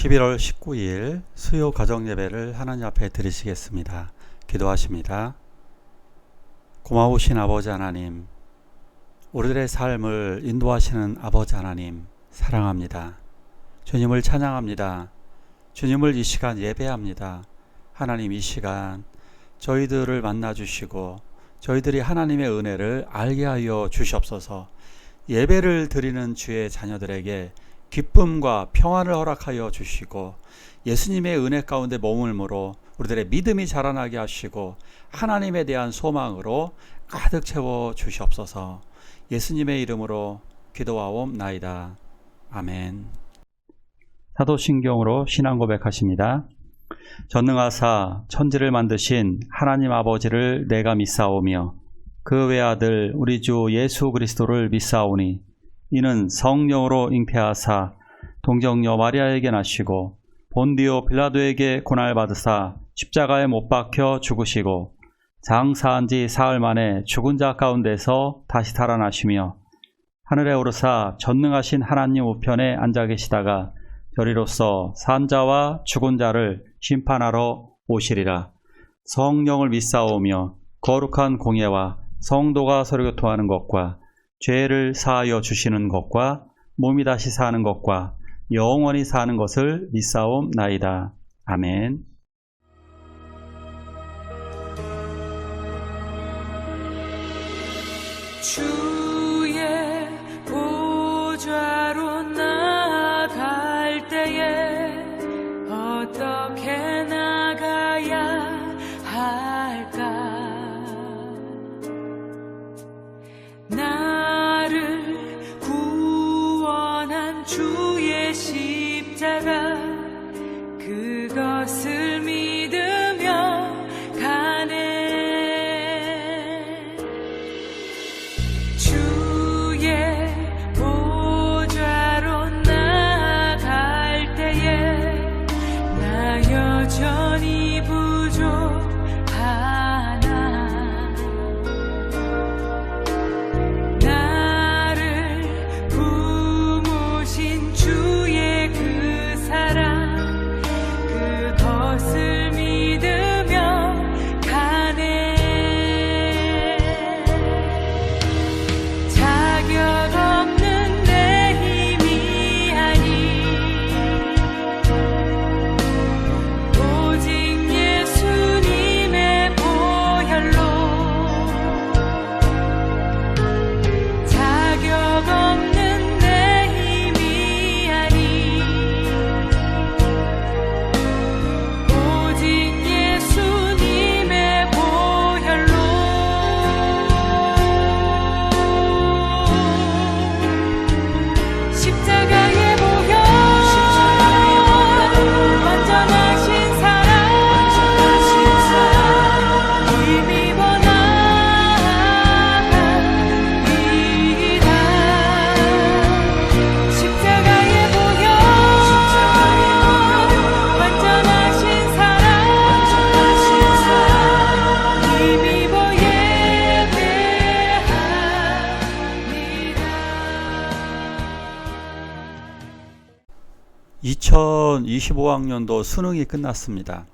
11월 19일 수요 가정예배를 하나님 앞에 드리시겠습니다. 기도하십니다. 고마우신 아버지 하나님, 우리들의 삶을 인도하시는 아버지 하나님 사랑합니다. 주님을 찬양합니다. 주님을 이 시간 예배합니다. 하나님, 이 시간 저희들을 만나주시고 저희들이 하나님의 은혜를 알게 하여 주시옵소서. 예배를 드리는 주의 자녀들에게 기쁨과 평안을 허락하여 주시고 예수님의 은혜 가운데 머물므로 우리들의 믿음이 자라나게 하시고 하나님에 대한 소망으로 가득 채워 주시옵소서. 예수님의 이름으로 기도하옵나이다. 아멘. 사도신경으로 신앙 고백하십니다. 전능하사 천지를 만드신 하나님 아버지를 내가 믿사오며 그 외아들 우리 주 예수 그리스도를 믿사오니 이는 성령으로 잉태하사 동정녀 마리아에게 나시고 본디오 빌라도에게 고난받으사 십자가에 못 박혀 죽으시고 장사한 지 사흘 만에 죽은 자 가운데서 다시 살아나시며 하늘에 오르사 전능하신 하나님 우편에 앉아 계시다가 저리로서 산 자와 죽은 자를 심판하러 오시리라. 성령을 믿사오며 거룩한 공예와 성도가 서로 교통하는 것과 죄를 사하여 주시는 것과 몸이 다시 사는 것과 영원히 사는 것을 믿사옵나이다. 아멘. 주의 보좌로 나갈 때에 어떻게 나가야 할까? 나를 구원한 주의 십자가 그것을 믿으며 가네. 주의 보좌로 나갈 때에 나 여전히 부족하나. 나를 품으신 주의 그 사랑 그것을 믿으며 가네. 자격 없는 내 힘이 아니 오직 예수님의 보혈로 자격 없는 내 힘이 아니 오직 예수님의 보혈로 십자가의 보혈 완전하신 사랑 힘입어 나갑니다. 십자가의 보혈 완전하신 사랑 힘입어 예배합니다. 2025학년도 수능이 끝났습니다.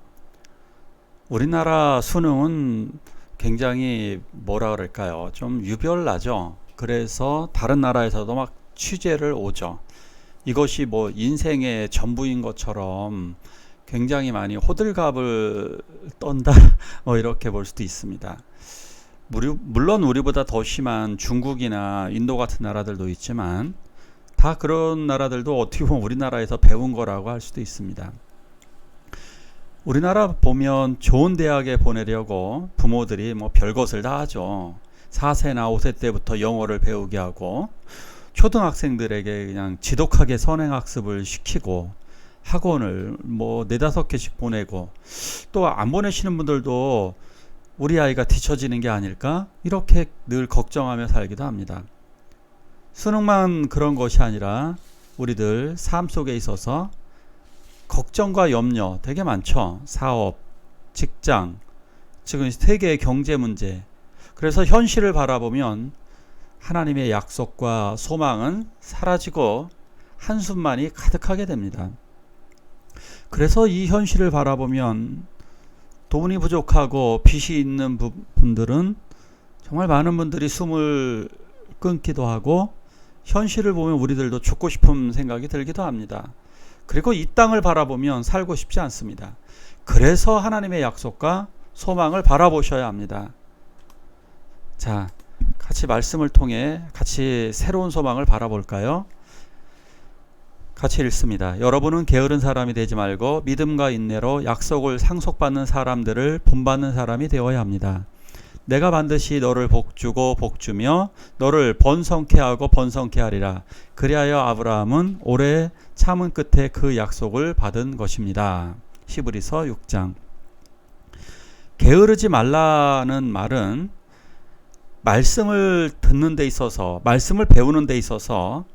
우리나라 수능은 굉장히 뭐라 그럴까요? 좀 유별나죠. 그래서 다른 나라에서도 막 취재를 오죠. 이것이 뭐 인생의 전부인 것처럼 굉장히 많이 호들갑을 떤다 이렇게 볼 수도 있습니다. 물론 우리보다 더 심한 중국이나 인도 같은 나라들도 있지만 다 그런 나라들도 어떻게 보면 우리나라에서 배운 거라고 할 수도 있습니다. 우리나라 보면 좋은 대학에 보내려고 부모들이 뭐 별것을 다 하죠. 4세나 5세 때부터 영어를 배우게 하고 초등학생들에게 그냥 지독하게 선행학습을 시키고 학원을 뭐 4-5개씩 보내고 또 안 보내시는 분들도 우리 아이가 뒤처지는 게 아닐까? 이렇게 늘 걱정하며 살기도 합니다. 수능만 그런 것이 아니라 우리들 삶 속에 있어서 걱정과 염려 되게 많죠. 사업, 직장, 지금 세계의 경제 문제. 그래서 현실을 바라보면 하나님의 약속과 소망은 사라지고 한숨만이 가득하게 됩니다. 그래서 이 현실을 바라보면 돈이 부족하고 빚이 있는 분들은 정말 많은 분들이 숨을 끊기도 하고, 현실을 보면 우리들도 죽고 싶은 생각이 들기도 합니다. 그리고 이 땅을 바라보면 살고 싶지 않습니다. 그래서 하나님의 약속과 소망을 바라보셔야 합니다. 자, 같이 말씀을 통해 같이 새로운 소망을 바라볼까요? 같이 읽습니다. 여러분은 게으른 사람이 되지 말고 믿음과 인내로 약속을 상속받는 사람들을 본받는 사람이 되어야 합니다. 내가 반드시 너를 복주고 복주며 너를 번성케 하고 번성케 하리라. 그리하여 아브라함은 오래 참은 끝에 그 약속을 받은 것입니다. 히브리서 6장. 게으르지 말라는 말은 말씀을 듣는 데 있어서, 말씀을 배우는 데 있어서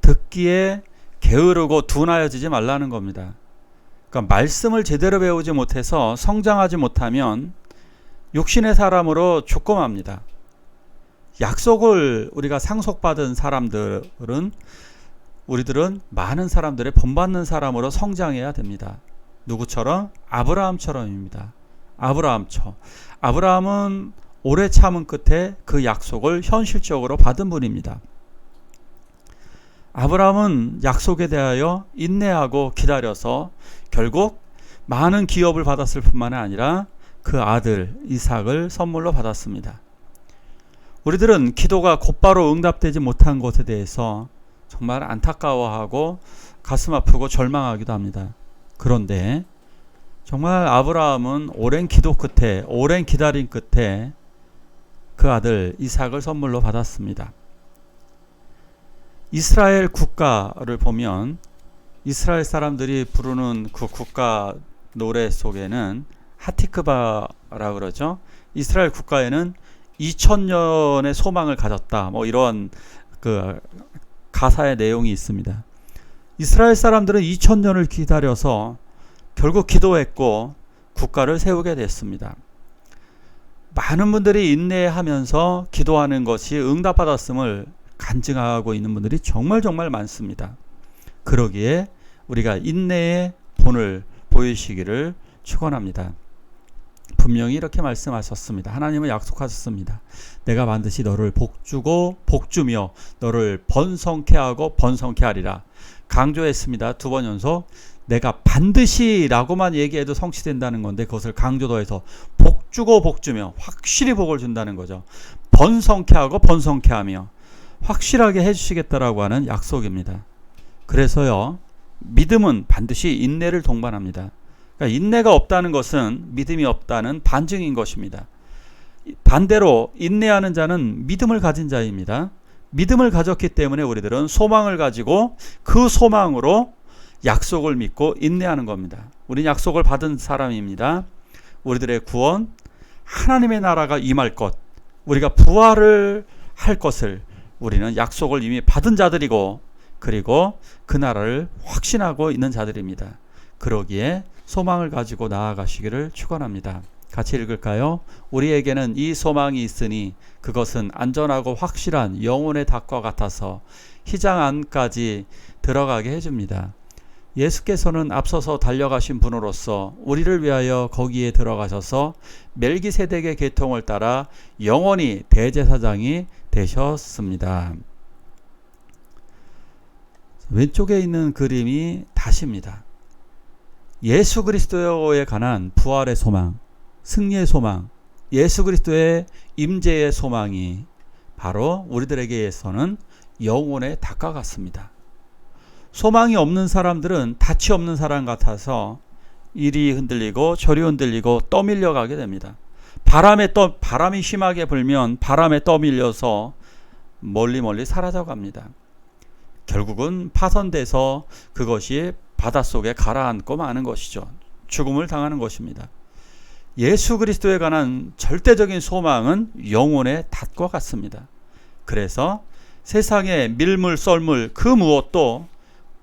듣기에 게으르고 둔하여지지 말라는 겁니다. 그러니까 말씀을 제대로 배우지 못해서 성장하지 못하면 육신의 사람으로 죽고 맙니다. 약속을 우리가 상속받은 사람들은, 우리들은 많은 사람들의 본받는 사람으로 성장해야 됩니다. 누구처럼? 아브라함처럼입니다. 아브라함은 오래 참은 끝에 그 약속을 현실적으로 받은 분입니다. 아브라함은 약속에 대하여 인내하고 기다려서 결국 많은 기업을 받았을 뿐만 아니라 그 아들 이삭을 선물로 받았습니다. 우리들은 기도가 곧바로 응답되지 못한 것에 대해서 정말 안타까워하고 가슴 아프고 절망하기도 합니다. 그런데 정말 아브라함은 오랜 기도 끝에, 오랜 기다림 끝에 그 아들 이삭을 선물로 받았습니다. 이스라엘 국가를 보면 이스라엘 사람들이 부르는 그 국가 노래 속에는 하티크바라 그러죠. 이스라엘 국가에는 2000년의 소망을 가졌다, 뭐 이런 그 가사의 내용이 있습니다. 이스라엘 사람들은 2000년을 기다려서 결국 기도했고 국가를 세우게 됐습니다. 많은 분들이 인내하면서 기도하는 것이 응답받았음을 간증하고 있는 분들이 정말 많습니다. 그러기에 우리가 인내의 본을 보이시기를 축원합니다. 분명히 이렇게 말씀하셨습니다. 하나님은 약속하셨습니다. 내가 반드시 너를 복주고 복주며 너를 번성케 하고 번성케 하리라. 강조했습니다. 2번 연속. 내가 반드시 라고만 얘기해도 성취된다는 건데 그것을 강조 더해서 복주고 복주며 확실히 복을 준다는 거죠. 번성케 하고 번성케 하며 확실하게 해주시겠다라고 하는 약속입니다. 그래서요, 믿음은 반드시 인내를 동반합니다. 그러니까 인내가 없다는 것은 믿음이 없다는 반증인 것입니다. 반대로 인내하는 자는 믿음을 가진 자입니다. 믿음을 가졌기 때문에 우리들은 소망을 가지고 그 소망으로 약속을 믿고 인내하는 겁니다. 우린 약속을 받은 사람입니다. 우리들의 구원, 하나님의 나라가 임할 것, 우리가 부활을 할 것을 우리는 약속을 이미 받은 자들이고, 그리고 그 나라를 확신하고 있는 자들입니다. 그러기에 소망을 가지고 나아가시기를 축원합니다. 같이 읽을까요? 우리에게는 이 소망이 있으니 그것은 안전하고 확실한 영혼의 닭과 같아서 희장 안까지 들어가게 해줍니다. 예수께서는 앞서서 달려가신 분으로서 우리를 위하여 거기에 들어가셔서 멜기세덱의 계통을 따라 영원히 대제사장이 되셨습니다. 왼쪽에 있는 그림이 다시입니다. 예수 그리스도에 관한 부활의 소망, 승리의 소망, 예수 그리스도의 임재의 소망이 바로 우리들에게서는 영혼의 닭과 같습니다. 소망이 없는 사람들은 닻이 없는 사람 같아서 이리 흔들리고 저리 흔들리고 떠밀려 가게 됩니다. 바람이 심하게 불면 바람에 떠밀려서 멀리 사라져 갑니다. 결국은 파손돼서 그것이 바닷속에 가라앉고 마는 것이죠. 죽음을 당하는 것입니다. 예수 그리스도에 관한 절대적인 소망은 영혼의 닭과 같습니다. 그래서 세상의 밀물 썰물 그 무엇도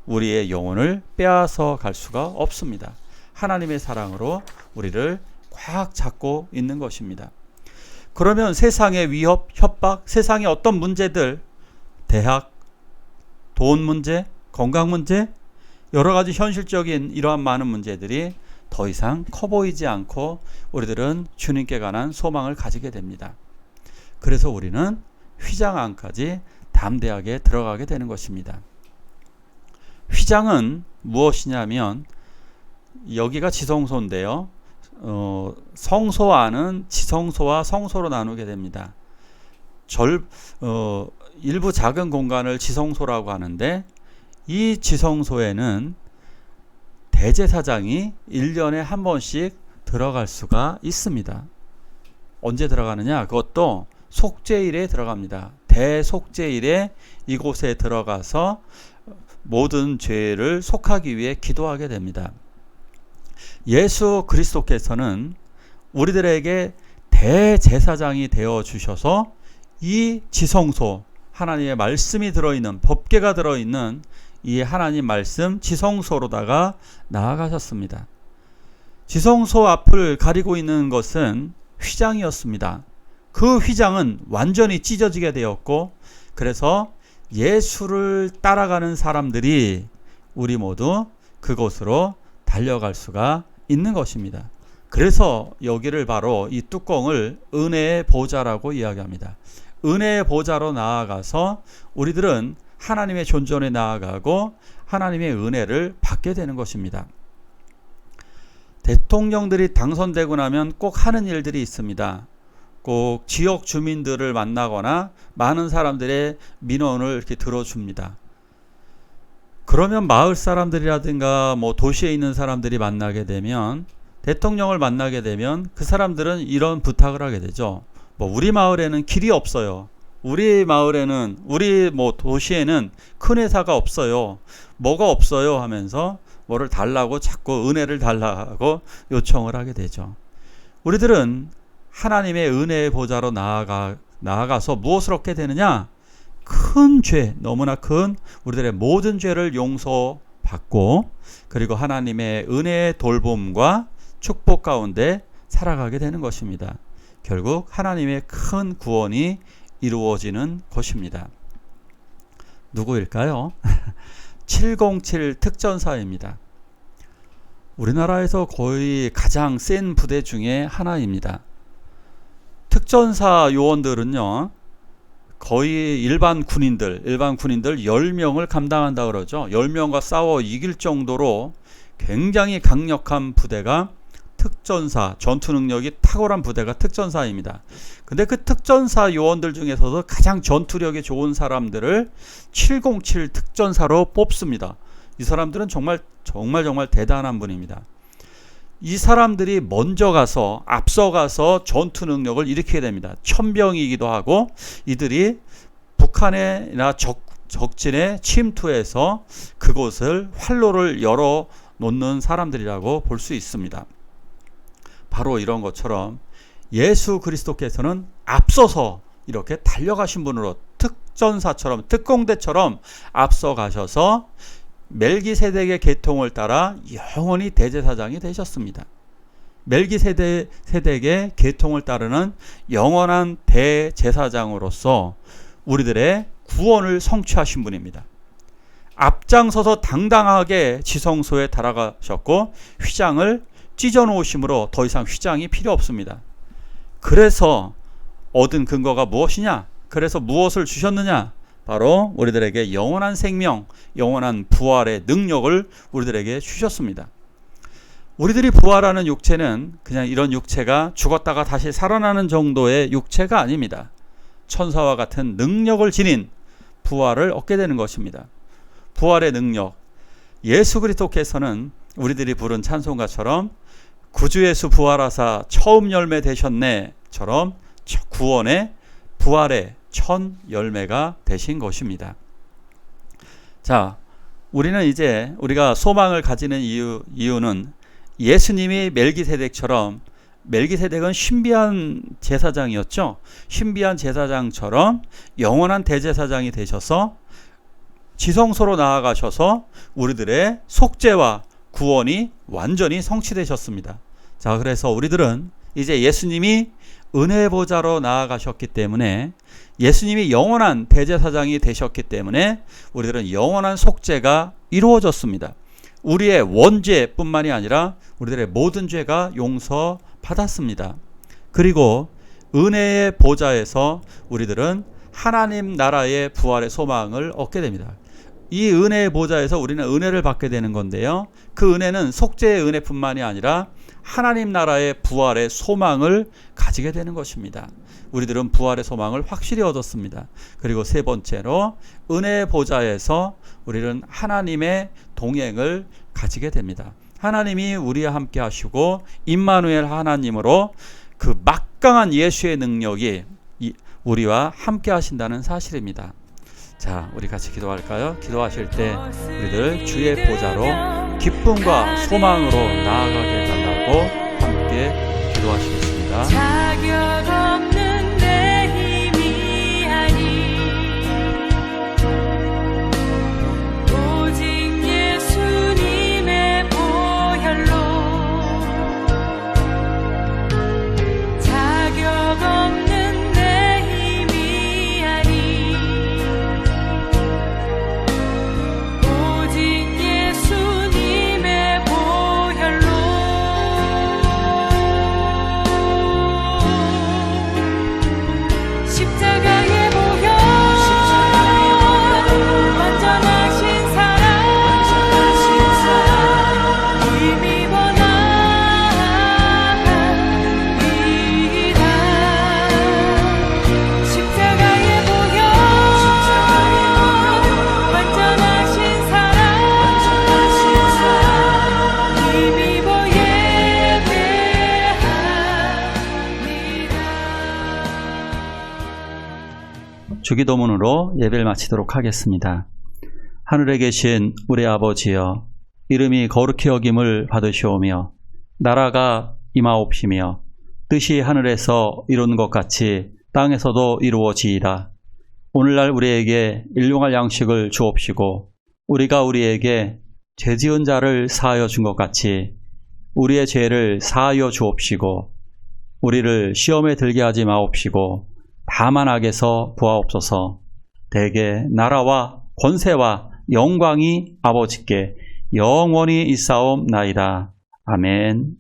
우리의 영혼을 빼앗아 갈 수가 없습니다. 하나님의 사랑으로 우리를 꽉 잡고 있는 것입니다. 그러면 세상의 위협, 협박, 세상의 어떤 문제들, 대학, 돈 문제, 건강 문제, 여러 가지 현실적인 이러한 많은 문제들이 더 이상 커 보이지 않고 우리들은 주님께 관한 소망을 가지게 됩니다. 그래서 우리는 휘장 안까지 담대하게 들어가게 되는 것입니다. 휘장은 무엇이냐면 여기가 지성소인데요. 성소 안은 지성소와 성소로 나누게 됩니다. 일부 작은 공간을 지성소라고 하는데 이 지성소에는 대제사장이 1년에 한 번씩 들어갈 수가 있습니다. 언제 들어가느냐? 그것도 속죄일에 들어갑니다. 대속죄일에 이곳에 들어가서 모든 죄를 속하기 위해 기도하게 됩니다. 예수 그리스도께서는 우리들에게 대제사장이 되어 주셔서 이 지성소, 하나님의 말씀이 들어있는, 법궤가 들어있는 이 하나님 말씀 지성소로다가 나아가셨습니다. 지성소 앞을 가리고 있는 것은 휘장이었습니다. 그 휘장은 완전히 찢어지게 되었고, 그래서 예수를 따라가는 사람들이 우리 모두 그곳으로 달려갈 수가 있는 것입니다. 그래서 여기를 바로 이 뚜껑을 은혜의 보좌라고 이야기합니다. 은혜의 보좌로 나아가서 우리들은 하나님의 존전에 나아가고 하나님의 은혜를 받게 되는 것입니다. 대통령들이 당선되고 나면 꼭 하는 일들이 있습니다. 꼭 지역 주민들을 만나거나 많은 사람들의 민원을 이렇게 들어줍니다. 그러면 마을 사람들이라든가 도시에 있는 사람들이 만나게 되면, 대통령을 만나게 되면 그 사람들은 이런 부탁을 하게 되죠. 우리 마을에는 길이 없어요. 우리 마을에는, 우리 도시에는 큰 회사가 없어요. 뭐가 없어요 하면서 뭐를 달라고, 자꾸 은혜를 달라고 요청을 하게 되죠. 우리들은 하나님의 은혜의 보좌로 나아가서 무엇을 얻게 되느냐? 큰 죄, 너무나 큰 우리들의 모든 죄를 용서받고, 그리고 하나님의 은혜의 돌봄과 축복 가운데 살아가게 되는 것입니다. 결국 하나님의 큰 구원이 이루어지는 것입니다. 누구일까요? 707 특전사입니다. 우리나라에서 거의 가장 센 부대 중에 하나입니다. 특전사 요원들은요, 거의 일반 군인들 10명을 감당한다 그러죠. 10명과 싸워 이길 정도로 굉장히 강력한 부대가 특전사, 전투 능력이 탁월한 부대가 특전사입니다. 근데 그 특전사 요원들 중에서도 가장 전투력이 좋은 사람들을 707 특전사로 뽑습니다. 이 사람들은 정말 대단한 분입니다. 이 사람들이 먼저 가서, 앞서가서 전투 능력을 일으키게 됩니다. 천병이기도 하고, 이들이 북한이나 적진에 침투해서 그곳을 활로를 열어 놓는 사람들이라고 볼 수 있습니다. 바로 이런 것처럼 예수 그리스도께서는 앞서서 이렇게 달려가신 분으로, 특전사처럼, 특공대처럼 앞서가셔서 멜기세덱의 계통을 따라 영원히 대제사장이 되셨습니다. 멜기세덱의 계통을 따르는 영원한 대제사장으로서 우리들의 구원을 성취하신 분입니다. 앞장서서 당당하게 지성소에 달아가셨고, 휘장을 찢어 놓으심으로 더 이상 휘장이 필요 없습니다. 그래서 얻은 근거가 무엇이냐? 그래서 무엇을 주셨느냐? 바로 우리들에게 영원한 생명, 영원한 부활의 능력을 우리들에게 주셨습니다. 우리들이 부활하는 육체는 그냥 이런 육체가 죽었다가 다시 살아나는 정도의 육체가 아닙니다. 천사와 같은 능력을 지닌 부활을 얻게 되는 것입니다. 부활의 능력, 예수 그리스도께서는 우리들이 부른 찬송가처럼 구주 예수 부활하사 처음 열매 되셨네처럼 구원의, 부활의 첫 열매가 되신 것입니다. 자, 우리는 이제 우리가 소망을 가지는 이유는 예수님이 멜기세덱처럼, 멜기세덱은 신비한 제사장이었죠. 신비한 제사장처럼 영원한 대제사장이 되셔서 지성소로 나아가셔서 우리들의 속죄와 구원이 완전히 성취되셨습니다. 자, 그래서 우리들은 이제 예수님이 은혜의 보좌로 나아가셨기 때문에, 예수님이 영원한 대제사장이 되셨기 때문에 우리들은 영원한 속죄가 이루어졌습니다. 우리의 원죄뿐만이 아니라 우리들의 모든 죄가 용서받았습니다. 그리고 은혜의 보좌에서 우리들은 하나님 나라의 부활의 소망을 얻게 됩니다. 이 은혜의 보좌에서 우리는 은혜를 받게 되는 건데요. 그 은혜는 속죄의 은혜뿐만이 아니라 하나님 나라의 부활의 소망을 가지게 되는 것입니다. 우리들은 부활의 소망을 확실히 얻었습니다. 그리고 세 번째로 은혜의 보좌에서 우리는 하나님의 동행을 가지게 됩니다. 하나님이 우리와 함께 하시고 임마누엘 하나님으로 그 막강한 예수의 능력이 우리와 함께 하신다는 사실입니다. 자, 우리 같이 기도할까요? 기도하실 때 우리들 주의 보좌로 기쁨과 소망으로 나아가게 해달라고 함께 기도하시겠습니다. 자격 없는 내 힘이 아니 오직 예수님의 보혈로 자격 없는 내 힘이 아니 오직 예수님의 보혈로 십자가의 보혈 완전하신 사랑 힘입어 나아갑니다. 십자가의 보혈 완전하신 사랑 힘입어 예배합니다. 주기도문으로 예배를 마치도록 하겠습니다. 하늘에 계신 우리 아버지여, 이름이 거룩히 여김을 받으시오며 나라가 임하옵시며 뜻이 하늘에서 이룬 것 같이 땅에서도 이루어지이다. 오늘날 우리에게 일용할 양식을 주옵시고 우리가 우리에게 죄지은 자를 사하여 준 것 같이 우리의 죄를 사하여 주옵시고 우리를 시험에 들게 하지 마옵시고 다만 악에서 구하옵소서. 대개 나라와 권세와 영광이 아버지께 영원히 있사옵나이다. 아멘.